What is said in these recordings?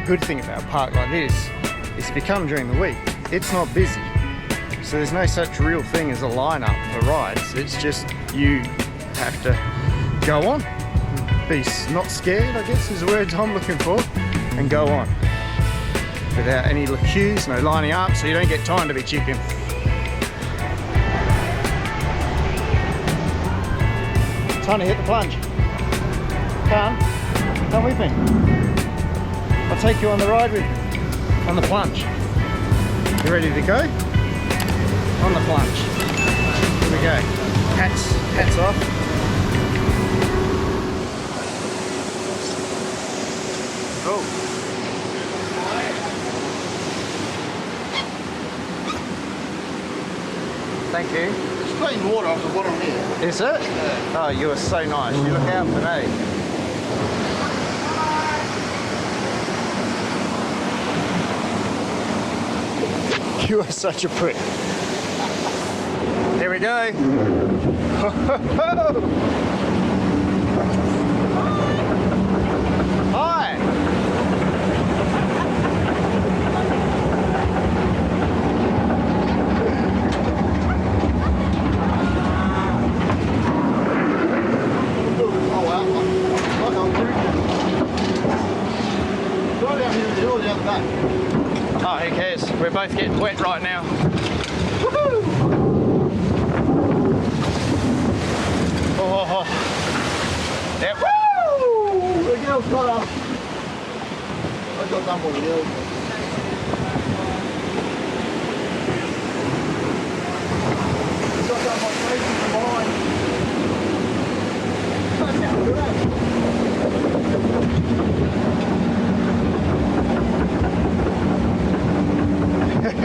good thing about a park like this is if you come during the week, it's not busy. So there's no such real thing as a lineup for rides. It's just you have to go on. Be not scared, I guess is the word I'm looking for, and go on. Without any queues, no lining up, so you don't get time to be chicken. Time to hit the plunge. Come with me. I'll take you on the ride with me. On the plunge. You ready to go? On the plunge. Here we go. Hats off. Cool. Thank you. It's clean water off the bottom here. Is it? Yeah. Oh, you are so nice. You look out for me. You are such a prick. Here we go. Hi. Oh, who cares? We're both getting wet right now. Woohoo! Oh, yep. Woo! The girl's got up. I got done with the girl. Got done my crazy combined.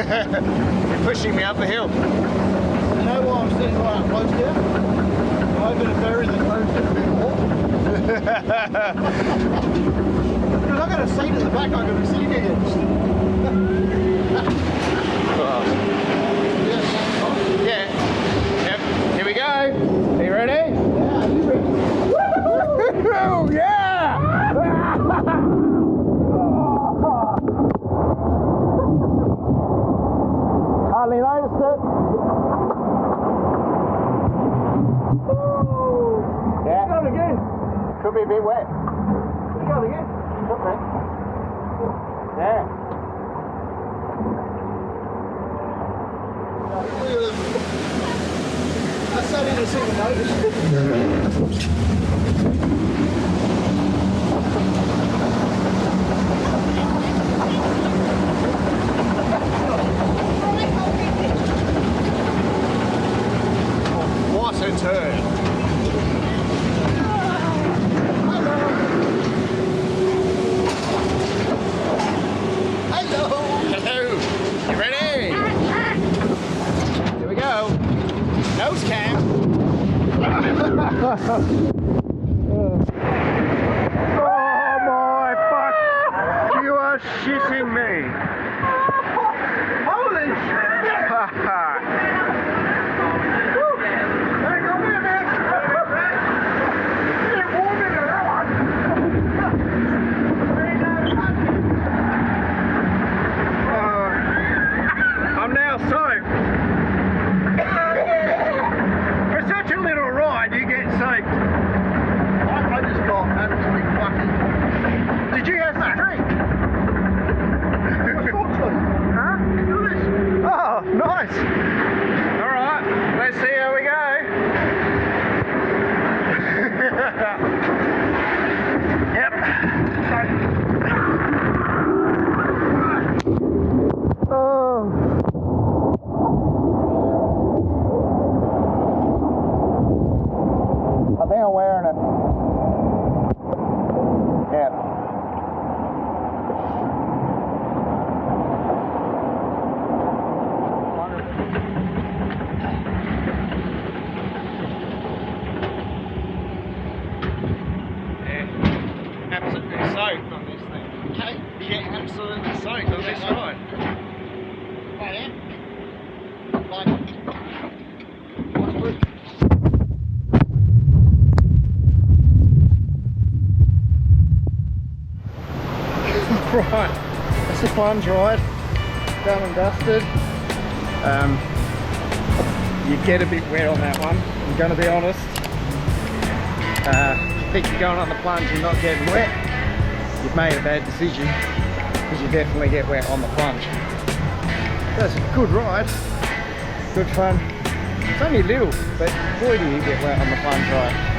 You're pushing me up the hill. You know why I'm sitting right up close here? I'm hoping to bury the close a bit more. Because I've got a seat at the back, I'm going to be sitting against. Yeah. Yep. Here we go. Are you ready? Yeah, you ready? Woo! Yeah! Hardly noticed it. Yeah. Go again. Could be a bit wet. Go again. Okay. Yeah. I sat in a second notice. What a turn. Hello. Hello. You ready? Here we go. Nose cam. Oh my fuck. You are shitting me. Holy shit. Hey, come here, man. You're warming it up. I'm now soaked. For such a little ride, you get soaked. I just got absolutely fucking. Did you have some drink? I thought so. Huh? Do this. Oh, nice. All right, let's see how we go. Yep. Oh. I think I'm wearing it. Yeah. Absolutely soaked on this thing. Okay. You get absolutely soaked on this ride. I am. Like, what's good? Right. plunge ride, done and dusted. You get a bit wet on that one, I'm going to be honest. If you think you're going on the plunge and not getting wet, you've made a bad decision, because you definitely get wet on the plunge. That's a good ride, good fun. It's only little, but boy do you get wet on the plunge ride.